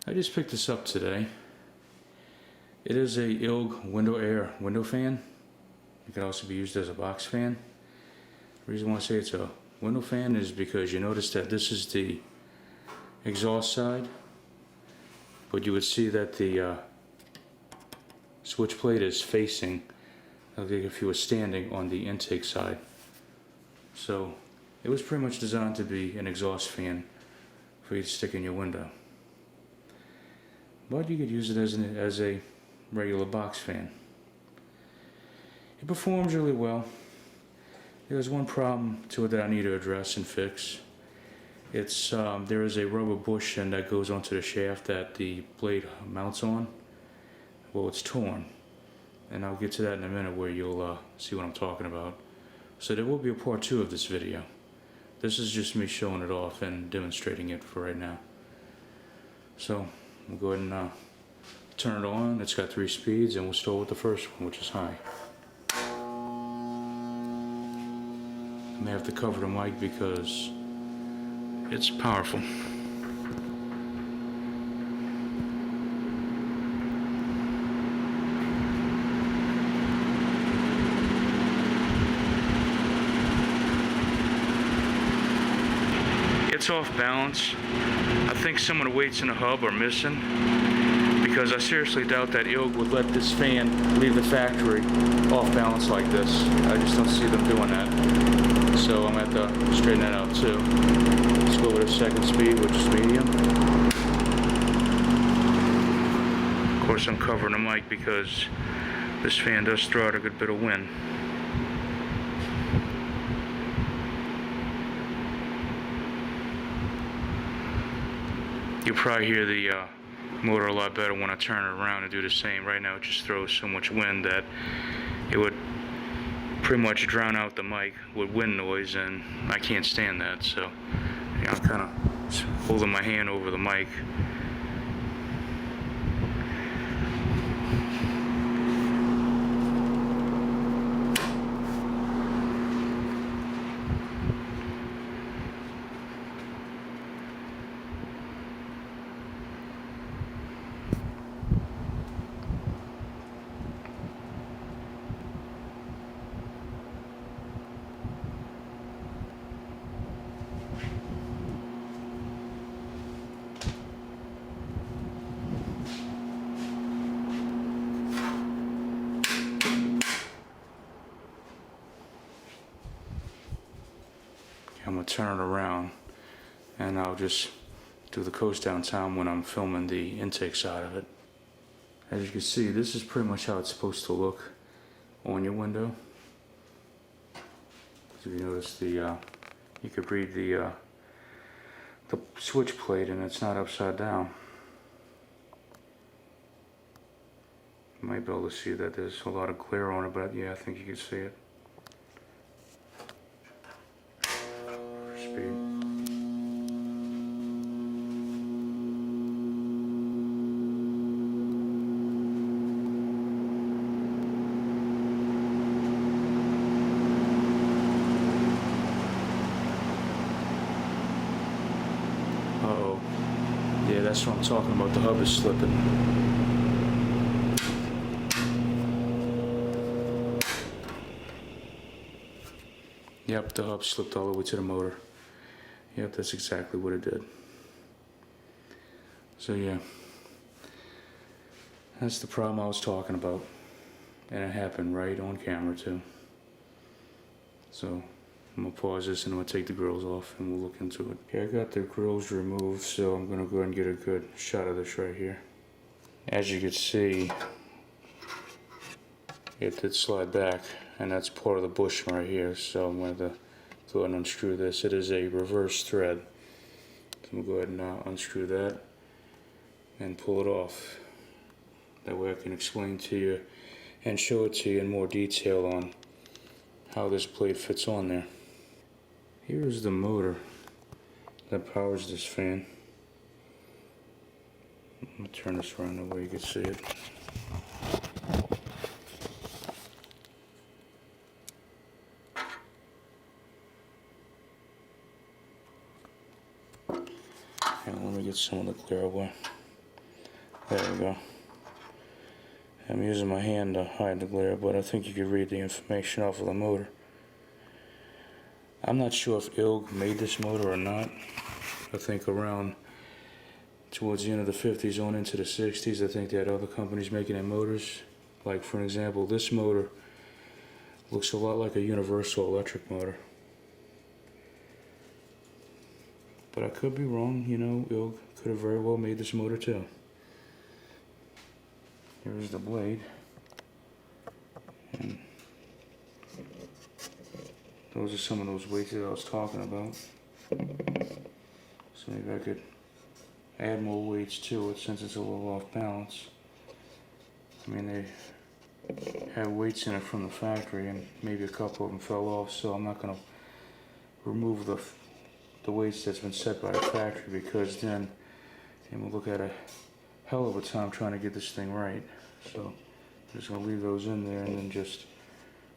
I just picked this up today. It is a ILG WindowAire window fan. It can also be used as a box fan. The reason why I say it's a window fan is because you notice that this is the exhaust side, but you would see that the switch plate is facing, like if you were standing on the intake side. So it was pretty much designed to be an exhaust fan for you to stick in your window. But you could use it as a regular box fan. It performs really well. There's one problem to it that I need to address and fix. It's there is a rubber bushing that goes onto the shaft that the blade mounts on. Well, it's torn, and I'll get to that in a minute where you'll see what I'm talking about. So there will be a part 2 of this video. This is just me showing it off and demonstrating it for right now. So we'll go ahead and turn it on. It's got 3 speeds, and we'll start with the first one, which is high. I may have to cover the mic because it's powerful. It's off balance. I think some of the weights in the hub are missing, because I seriously doubt that ILG would let this fan leave the factory off balance like this. I just don't see them doing that. So I'm going to have to straighten that out too. Let's go with a second speed, which is medium. Of course, I'm covering the mic because this fan does throw out a good bit of wind. You'll probably hear the motor a lot better when I turn it around and do the same. Right now it just throws so much wind that it would pretty much drown out the mic with wind noise, and I can't stand that. So I'm kind of holding my hand over the mic. I'm going to turn it around, and I'll just do the coast down time when I'm filming the intake side of it. As you can see, this is pretty much how it's supposed to look on your window. So you notice you could read the switch plate, and it's not upside down. You might be able to see that there's a lot of glare on it, but yeah, I think you can see it. Speed. Uh-oh. Yeah, that's what I'm talking about. The hub is slipping. Yep, the hub slipped all the way to the motor. Yep, that's exactly what it did. So yeah, that's the problem I was talking about. And it happened right on camera too. So I'm gonna pause this and I'm gonna take the grills off and we'll look into it. Okay, I got the grills removed, so I'm gonna go ahead and get a good shot of this right here. As you can see, it did slide back, and that's part of the bushing right here. So I'm going to go ahead and unscrew this. It is a reverse thread. So I'm going to go ahead and unscrew that and pull it off. That way I can explain to you and show it to you in more detail on how this plate fits on there. Here's the motor that powers this fan. I'm going to turn this around the way you can see it. And let me get some of the glare away. There we go. I'm using my hand to hide the glare, but I think you could read the information off of the motor. I'm not sure if ILG made this motor or not. I think around towards the end of the 50s on into the 60s, I think they had other companies making their motors. Like, for example, this motor looks a lot like a universal electric motor. But I could be wrong, you know, ILG could have very well made this motor too. Here's the blade. And those are some of those weights that I was talking about. So maybe I could add more weights to it since it's a little off balance. I mean, they have weights in it from the factory and maybe a couple of them fell off, so I'm not going to remove the weights that's been set by the factory, because then we'll look at a hell of a time trying to get this thing right. So I'm just going to leave those in there and then just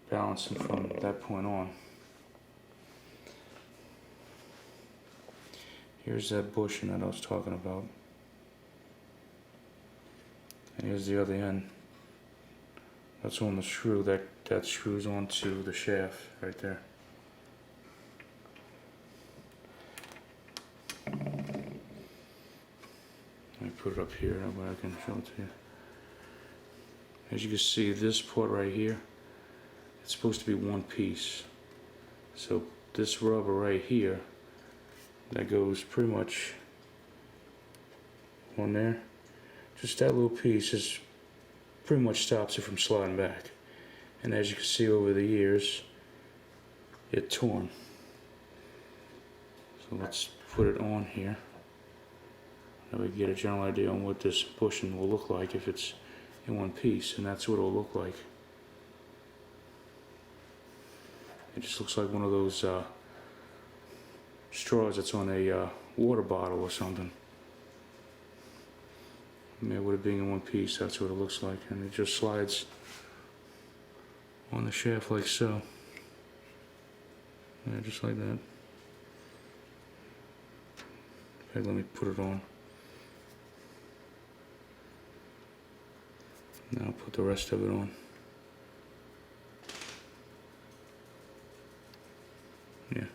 balance them from that point on. Here's that bushing that I was talking about. And here's the other end. That's on the screw. That screws onto the shaft right there. Let me put it up here, that way I can show it to you. As you can see, this port right here, it's supposed to be one piece. So this rubber right here, that goes pretty much on there, just that little piece is pretty much stops it from sliding back. And as you can see over the years, it torn. So let's put it on here. Now we get a general idea on what this bushing will look like if it's in one piece, and that's what it'll look like. It just looks like one of those straws that's on a water bottle or something. I mean, with it being in one piece, that's what it looks like, and it just slides on the shaft like so. Yeah, just like that. Okay, let me put it on. Now I'll put the rest of it on. Yeah.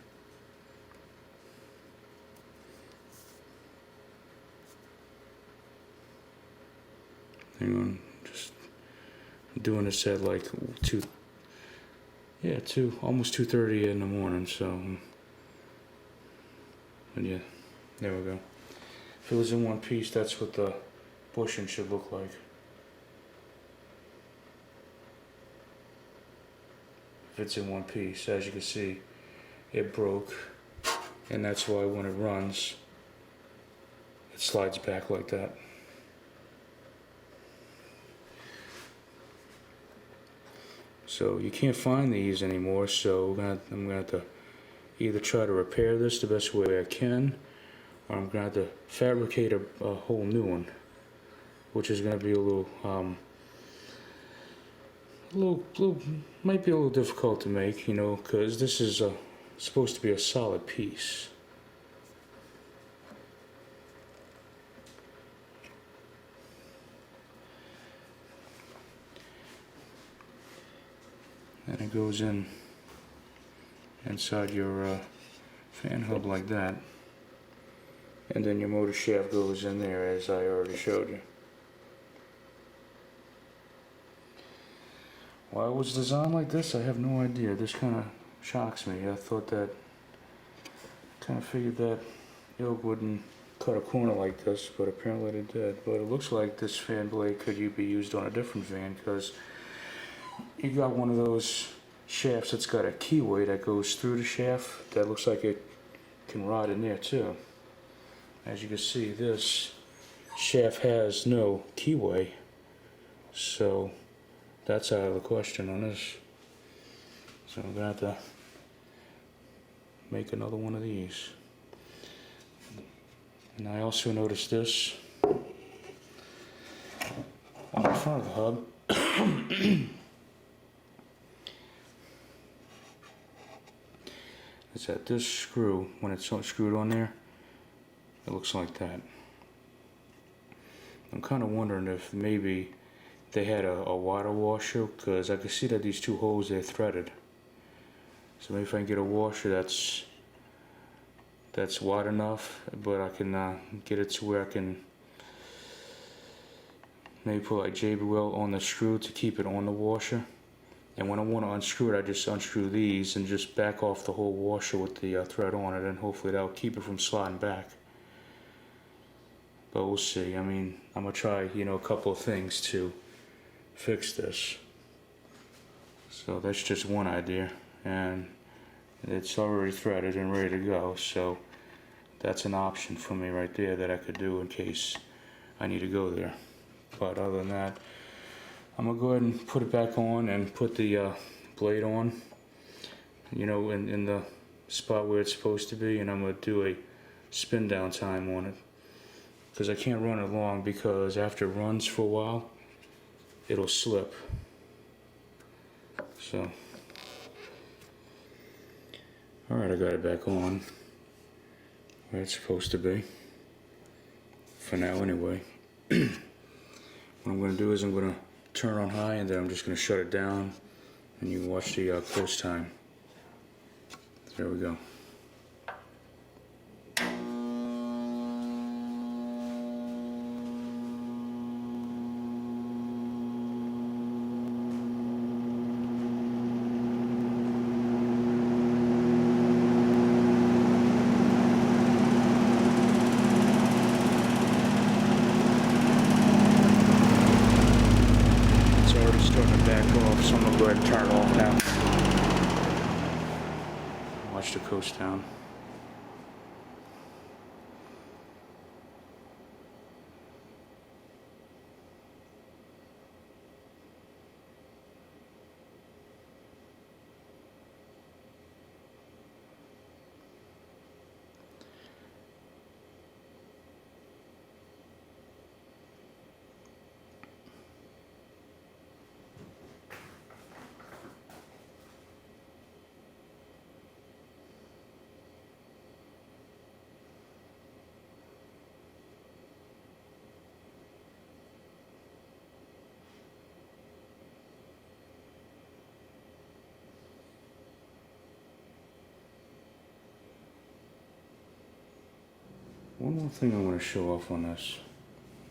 Hang on, just doing this at like almost 2:30 in the morning, so, but yeah, there we go. If it was in one piece, that's what the bushing should look like. If it's in one piece, as you can see, it broke, and that's why when it runs, it slides back like that. So you can't find these anymore, so I'm gonna have to either try to repair this the best way I can, or I'm gonna have to fabricate a whole new one, which is gonna be a little might be a little difficult to make, you know, because this is supposed to be a solid piece. And it goes in inside your fan hub like that, and then your motor shaft goes in there, as I already showed you. Why it was designed like this, I have no idea. This kind of shocks me. I thought that, kind of figured that ILG wouldn't cut a corner like this, but apparently they did. But it looks like this fan blade could be used on a different fan, because you got one of those shafts that's got a keyway that goes through the shaft that looks like it can rot in there too. As you can see, this shaft has no keyway, so that's out of the question on this. So I'm gonna have to make another one of these. And I also noticed this on the front of the hub. It's that this screw, when it's screwed on there, it looks like that. I'm kind of wondering if maybe they had a water washer, because I can see that these two holes, they're threaded. So maybe if I can get a washer that's wide enough, but I can get it to where I can maybe put like JBL on the screw to keep it on the washer. And when I want to unscrew it, I just unscrew these and just back off the whole washer with the thread on it, and hopefully that'll keep it from sliding back. But we'll see. I mean, I'm gonna try, a couple of things to fix this. So that's just one idea, and it's already threaded and ready to go, so that's an option for me right there that I could do in case I need to go there. But other than that, I'm gonna go ahead and put it back on and put the blade on, in the spot where it's supposed to be, and I'm gonna do a spin down time on it, because I can't run it long, because after it runs for a while, it'll slip. So, alright, I got it back on where it's supposed to be, for now anyway. What I'm going to do is I'm going to turn on high, and then I'm just going to shut it down, and you can watch the close time. There we go. Starting to back off, so I'm going to go ahead and turn it off now. Watch the coast down. One more thing I want to show off on this.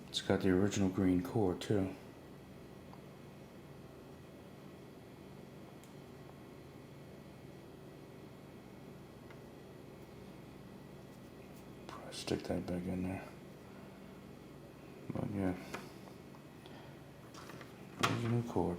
It's got the original green cord too. Probably stick that back in there. But yeah, original cord.